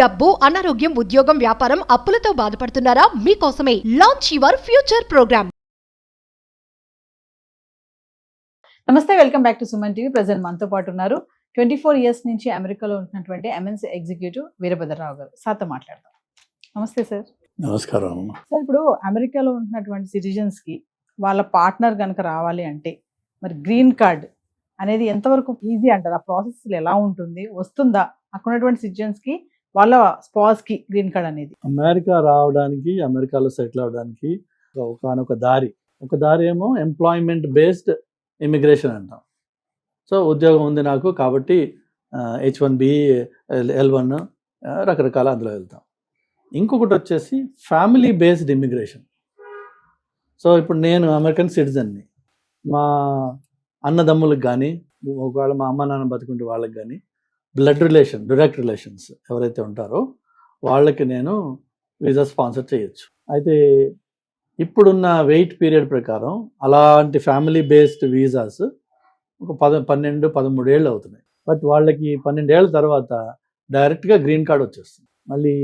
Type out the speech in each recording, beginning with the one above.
డబ్బు, అనారోగ్యం, ఉద్యోగం, వ్యాపారం, అప్పులతో బాధపడుతున్నారా? మీకోసమే లాంచ్ యువర్ ఫ్యూచర్ ప్రోగ్రామ్. నమస్తే, welcome back to Suman TV. Present మనతో పాటు ఉన్నారు 24 ఇయర్స్ నుంచి అమెరికాలో ఉంటున్నటువంటి ఎంఎన్సీ ఎగ్జిక్యూటివ్ వీరభద్రరావు గారు. సార్తో మాట్లాడదాం. నమస్తే సార్. నమస్కారం. సార్, ఇప్పుడు అమెరికాలో ఉంటున్నటువంటి సిటిజన్స్ కి వాళ్ళ పార్ట్నర్ కనుక రావాలి అంటే మరి గ్రీన్ కార్డ్ అనేది ఎంతవరకు ఈజీ అంటారు? ఆ ప్రాసెస్ ఎలా ఉంటుంది? వస్తుందా అక్కడ ఉన్నటువంటి సిటిజన్స్ కి వాళ్ళ స్పాస్ కి గ్రీన్ కార్డ్ అనేది? అమెరికా రావడానికి, అమెరికాలో సెటిల్ అవడానికి ఒక దారి ఏమో ఎంప్లాయ్మెంట్ బేస్డ్ ఇమిగ్రేషన్ అంటాం. సో ఉద్యోగం ఉంది నాకు కాబట్టి H1B, L1 రకరకాల అందులో వెళ్తాం. ఇంకొకటి వచ్చేసి ఫ్యామిలీ బేస్డ్ ఇమిగ్రేషన్. సో ఇప్పుడు నేను అమెరికన్ సిటిజన్ని, మా అన్నదమ్ములకు కానీ, ఒకవేళ మా అమ్మ నాన్న బతుకుంటే వాళ్ళకి కానీ డైరెక్ట్ రిలేషన్స్ ఎవరైతే ఉంటారో వాళ్ళకి నేను వీసా స్పాన్సర్ చేయొచ్చు. అయితే ఇప్పుడున్న వెయిట్ పీరియడ్ ప్రకారం అలాంటి ఫ్యామిలీ బేస్డ్ వీసాస్ ఒక 12-13 ఏళ్ళు అవుతున్నాయి. బట్ వాళ్ళకి 12 ఏళ్ళ తర్వాత డైరెక్ట్గా గ్రీన్ కార్డ్ వచ్చేస్తుంది. మళ్ళీ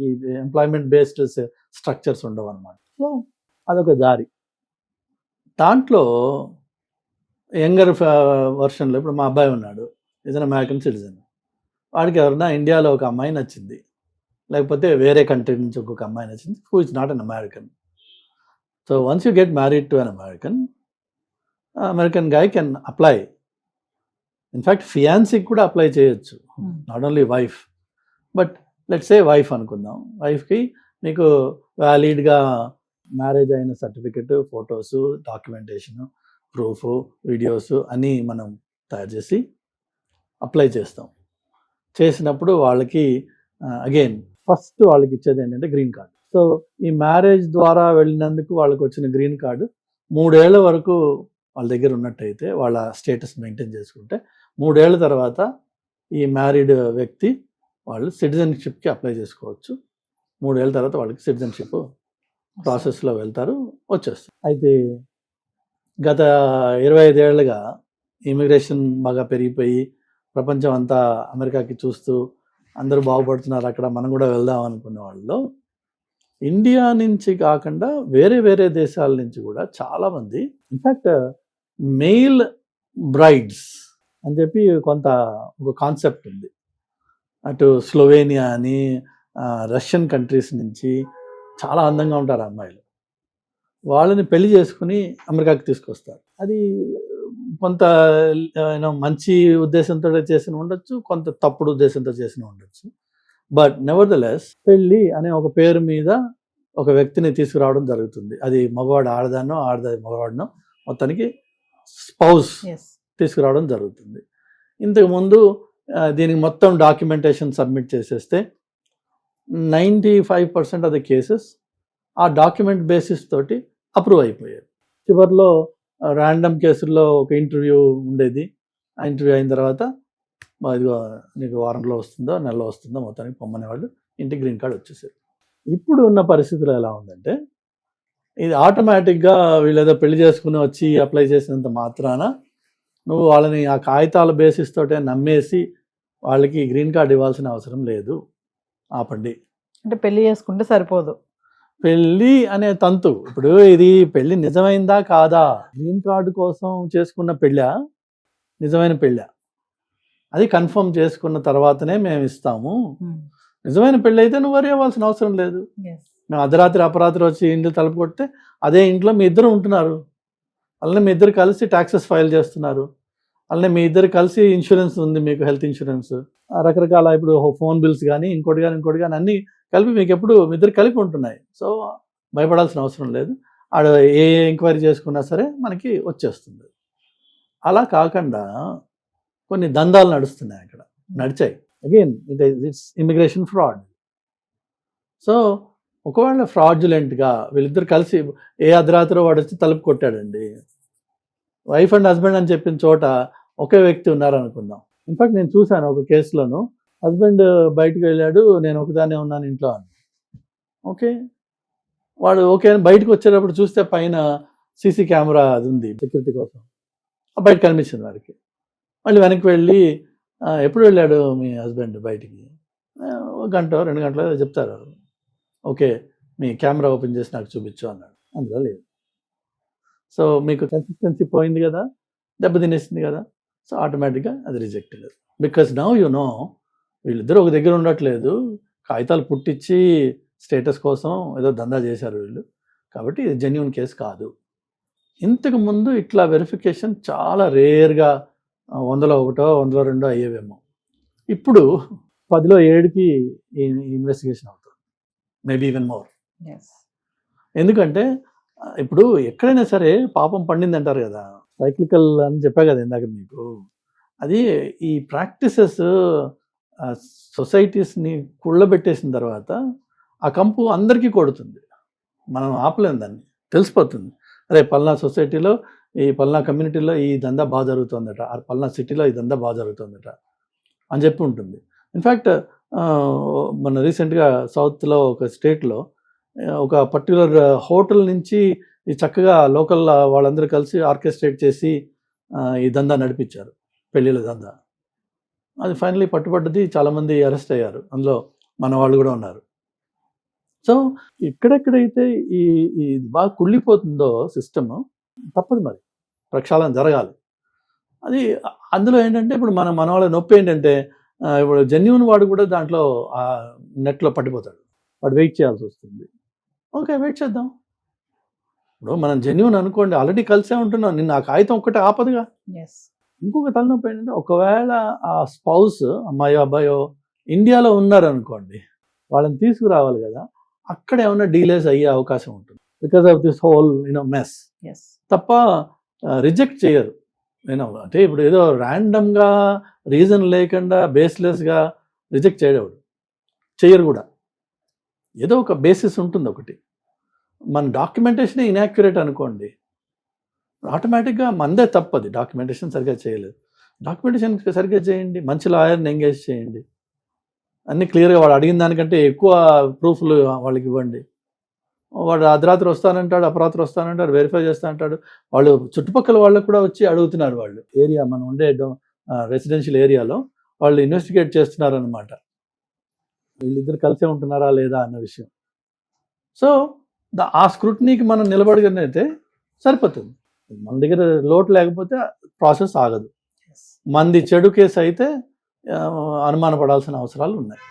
ఈ ఎంప్లాయ్మెంట్ బేస్డ్ స్ట్రక్చర్స్ ఉండవు అన్నమాట. సో అదొక దారి. దాంట్లో యంగర్ వర్షన్లో ఇప్పుడు మా అబ్బాయి ఉన్నాడు, ఇతను అమెరికన్ సిటిజన్. వాడికి ఎవరన్నా ఇండియాలో ఒక అమ్మాయి నచ్చింది, లేకపోతే వేరే కంట్రీ నుంచి ఒక్కొక్క అమ్మాయి నచ్చింది, who is not an American. So once you get married to an American guy can apply. In fact ఫియాన్సీకి కూడా అప్లై చేయొచ్చు, not only wife. But let's say wife అనుకుందాం. వైఫ్కి మీకు వ్యాలిడ్గా మ్యారేజ్ అయిన certificate, photos, documentation, proof, videos అన్నీ మనం తయారు చేసి అప్లై చేస్తాం. చేసినప్పుడు వాళ్ళకి అగైన్ ఫస్ట్ వాళ్ళకి ఇచ్చేది ఏంటంటే గ్రీన్ కార్డ్. సో ఈ మ్యారేజ్ ద్వారా వెళ్ళినందుకు వాళ్ళకి వచ్చిన గ్రీన్ కార్డు 3 ఏళ్ల వరకు వాళ్ళ దగ్గర ఉన్నట్టయితే, వాళ్ళ స్టేటస్ మెయింటైన్ చేసుకుంటే 3 ఏళ్ల తర్వాత ఈ మ్యారీడ్ వ్యక్తి వాళ్ళు సిటిజన్షిప్కి అప్లై చేసుకోవచ్చు. 3 ఏళ్ల తర్వాత వాళ్ళకి సిటిజన్షిప్ ప్రాసెస్లో వెళ్తారు, వచ్చేస్తారు. అయితే గత 25 ఏళ్ళుగా ఇమిగ్రేషన్ బాగా పెరిగిపోయి ప్రపంచం అంతా అమెరికాకి చూస్తూ అందరూ బాగుపడుతున్నారు, అక్కడ మనం కూడా వెళ్దాం అనుకునే వాళ్ళు ఇండియా నుంచి కాకుండా వేరే వేరే దేశాల నుంచి కూడా చాలామంది, ఇన్ఫ్యాక్ట్ మెయిల్ బ్రైడ్స్ అని చెప్పి ఒక కాన్సెప్ట్ ఉంది. అటు స్లోవేనియా అని, రష్యన్ కంట్రీస్ నుంచి చాలా అందంగా ఉంటారు అమ్మాయిలు. వాళ్ళని పెళ్లి చేసుకుని అమెరికాకి తీసుకొస్తారు. అది కొంత మంచి ఉద్దేశంతో చేసిన ఉండొచ్చు, కొంత తప్పుడు ఉద్దేశంతో చేసిన ఉండొచ్చు. బట్ నెవర్ ద లెస్ పెళ్ళి అనే ఒక పేరు మీద ఒక వ్యక్తిని తీసుకురావడం జరుగుతుంది. అది మగవాడు ఆడదానో, ఆడది మగవాడినో, మొత్తానికి స్పౌస్ తీసుకురావడం జరుగుతుంది. ఇంతకుముందు దీనికి మొత్తం డాక్యుమెంటేషన్ సబ్మిట్ చేసేస్తే 95% ఆఫ్ ద కేసెస్ ఆ డాక్యుమెంట్ బేసిస్ తోటి అప్రూవ్ అయిపోయాయి. చివరిలో ర్యాండమ్ కేసుల్లో ఒక ఇంటర్వ్యూ ఉండేది. ఆ ఇంటర్వ్యూ అయిన తర్వాత ఇదిగో నీకు వారంలో వస్తుందో, నెలలో వస్తుందో, మొత్తానికి పొమ్మనేవాళ్ళు, ఇంటికి గ్రీన్ కార్డ్ వచ్చేసారు. ఇప్పుడు ఉన్న పరిస్థితులు ఎలా ఉందంటే, ఇది ఆటోమేటిక్గా వీళ్ళు ఏదో పెళ్లి చేసుకుని వచ్చి అప్లై చేసినంత మాత్రాన నువ్వు వాళ్ళని ఆ కాగితాల బేసిస్ తోటే నమ్మేసి వాళ్ళకి గ్రీన్ కార్డ్ ఇవ్వాల్సిన అవసరం లేదు. ఆపండి. అంటే పెళ్లి చేసుకుంటే సరిపోదు. పెళ్ళి అనే తంతు, ఇప్పుడు ఇది పెళ్ళి నిజమైందా కాదా, గ్రీన్ కార్డు కోసం చేసుకున్న పెళ్ళా, నిజమైన పెళ్ళా, అది కన్ఫర్మ్ చేసుకున్న తర్వాతనే మేము ఇస్తాము. నిజమైన పెళ్ళి అయితే నువ్వు వరి అవ్వాల్సిన అవసరం లేదు. మేము అర్ధరాత్రి అపరాత్రి వచ్చి ఇంట్లో తలుపు కొడితే అదే ఇంట్లో మీ ఇద్దరు ఉంటున్నారు, అలానే మీ ఇద్దరు కలిసి ట్యాక్సెస్ ఫైల్ చేస్తున్నారు, అలానే మీ ఇద్దరు కలిసి ఇన్సూరెన్స్ ఉంది, మీకు హెల్త్ ఇన్సూరెన్స్, రకరకాల ఇప్పుడు ఫోన్ బిల్స్ కానీ ఇంకోటి కానీ అన్నీ కలిపి మీకు ఎప్పుడు మీ ఇద్దరు కలిపి ఉంటున్నాయి. సో భయపడాల్సిన అవసరం లేదు. ఆడ ఏ ఎంక్వైరీ చేసుకున్నా సరే మనకి వచ్చేస్తుంది. అలా కాకుండా కొన్ని దందాలు నడిచాయి. Again it's immigration fraud. So ఒకవేళ ఫ్రాడ్యులెంట్గా వీళ్ళిద్దరు కలిసి ఏ అర్ధరాత్రిలో వాడు వచ్చి తలుపు కొట్టాడండి, వైఫ్ అండ్ హస్బెండ్ అని చెప్పిన చోట ఒకే వ్యక్తి ఉన్నారనుకుందాం. ఇన్ఫాక్ట్ నేను చూశాను ఒక కేసులోను, హస్బెండ్ బయటకు వెళ్ళాడు, నేను ఒకదానే ఉన్నాను ఇంట్లో అని. ఓకే, వాడు ఓకే అని బయటకు వచ్చేటప్పుడు చూస్తే పైన సీసీ కెమెరా అది ఉంది సెక్యూరిటీ కోసం, బయట కనిపించింది వాడికి. మళ్ళీ వెనక్కి వెళ్ళి ఎప్పుడు వెళ్ళాడు మీ హస్బెండ్ బయటికి, ఒక గంట 2 గంటలు ఏదో చెప్తారు. ఓకే, మీ కెమెరా ఓపెన్ చేసి నాకు చూపించు అన్నాడు. అందులో లేదు. సో మీకు కన్సిస్టెన్సీ పోయింది కదా, దెబ్బతినేసింది కదా. సో ఆటోమేటిక్గా అది rejected. Because now you know వీళ్ళిద్దరూ ఒక దగ్గర ఉండట్లేదు, కాగితాలు పుట్టించి స్టేటస్ కోసం ఏదో దందా చేశారు వీళ్ళు, కాబట్టి ఇది జెన్యున్ కేసు కాదు. ఇంతకు ముందు ఇట్లా వెరిఫికేషన్ చాలా రేర్గా 100లో 1, 100లో 2 అయ్యేవేమో. ఇప్పుడు 10లో 7కి ఇన్వెస్టిగేషన్ అవుతుంది, మేబీ ఈవెన్ మోర్. ఎందుకంటే ఇప్పుడు ఎక్కడైనా సరే పాపం పండింది అంటారు కదా, సైక్లికల్ అని చెప్పా కదా ఇందాక మీకు. అది ఈ ప్రాక్టీసెస్ సొసైటీస్ని కుళ్ళబెట్టేసిన తర్వాత ఆ కంపు అందరికీ కొడుతుంది. మనం ఆపలేం, దాన్ని తెలిసిపోతుంది. అరే పల్నా సొసైటీలో, ఈ పల్నా కమ్యూనిటీలో ఈ దందా బాగా జరుగుతుందట, ఆ పల్నా సిటీలో ఈ దందా బాగా జరుగుతుందట అని చెప్పి ఉంటుంది. ఇన్ఫ్యాక్ట్ మన రీసెంట్గా సౌత్లో ఒక స్టేట్లో ఒక పర్టికులర్ హోటల్ నుంచి ఈ చక్కగా లోకల్ వాళ్ళందరూ కలిసి ఆర్కెస్ట్రేట్ చేసి ఈ దందా నడిపించారు, పెళ్ళిళ్ళ దందా. అది ఫైనలీ పట్టుబడ్డది, చాలామంది అరెస్ట్ అయ్యారు, అందులో మన వాళ్ళు కూడా ఉన్నారు. సో ఎక్కడెక్కడైతే ఈ ఈ బాగా కుళ్ళిపోతుందో సిస్టమ్, తప్పదు మరి, ప్రక్షాళన జరగాలి. అది అందులో ఏంటంటే ఇప్పుడు మన వాళ్ళ నొప్పి ఏంటంటే ఇప్పుడు జెన్యున్ వాడు కూడా దాంట్లో నెట్లో పడిపోతాడు, వాడు వెయిట్ చేయాల్సి వస్తుంది. ఓకే, వెయిట్ చేద్దాం. ఇప్పుడు మనం జెన్యున్ అనుకోండి, ఆల్రెడీ కలిసే ఉంటున్నాం, నిన్న ఆ కాగితం ఒక్కటే ఆపదుగా. ఇంకొక తలనొప్పి ఏంటంటే ఒకవేళ ఆ స్పౌస్, అమ్మాయో అబ్బాయో ఇండియాలో ఉన్నారనుకోండి, వాళ్ళని తీసుకురావాలి కదా, అక్కడ ఏమైనా డీలేస్ అయ్యే అవకాశం ఉంటుంది because of this whole mess. తప్ప రిజెక్ట్ చేయరు. అంటే ఇప్పుడు ఏదో ర్యాండమ్గా రీజన్ లేకుండా బేస్లెస్గా రిజెక్ట్ చేయరు కూడా. ఏదో ఒక బేసిస్ ఉంటుంది ఒకటి. మన డాక్యుమెంటేషన్ ఇన్యాక్యురేట్ అనుకోండి, ఆటోమేటిక్గా మనదే తప్పది, డాక్యుమెంటేషన్ సరిగ్గా చేయలేదు. డాక్యుమెంటేషన్ సరిగ్గా చేయండి, మంచి లాయర్ని ఎంగేజ్ చేయండి, అన్నీ క్లియర్గా వాడు అడిగిన దానికంటే ఎక్కువ ప్రూఫ్లు వాళ్ళకి ఇవ్వండి. వాడు అర్ధరాత్రి వస్తానంటాడు, అపరాత్రి వస్తానంటాడు, వెరిఫై చేస్తానంటాడు. వాళ్ళు చుట్టుపక్కల వాళ్ళకు కూడా వచ్చి అడుగుతున్నారు. వాళ్ళు ఏరియా, మనం ఉండే రెసిడెన్షియల్ ఏరియాలో వాళ్ళు ఇన్వెస్టిగేట్ చేస్తున్నారు అనమాట, వీళ్ళిద్దరు కలిసే ఉంటున్నారా లేదా అన్న విషయం. సో ఆ స్క్రూటినీకి మనం నిలబడినైతే సరిపోతుంది. మన దగ్గర లోటు లేకపోతే ప్రాసెస్ ఆగదు. మంది చెడు కేసు అయితే అనుమానపడాల్సిన అవసరాలు ఉన్నాయి.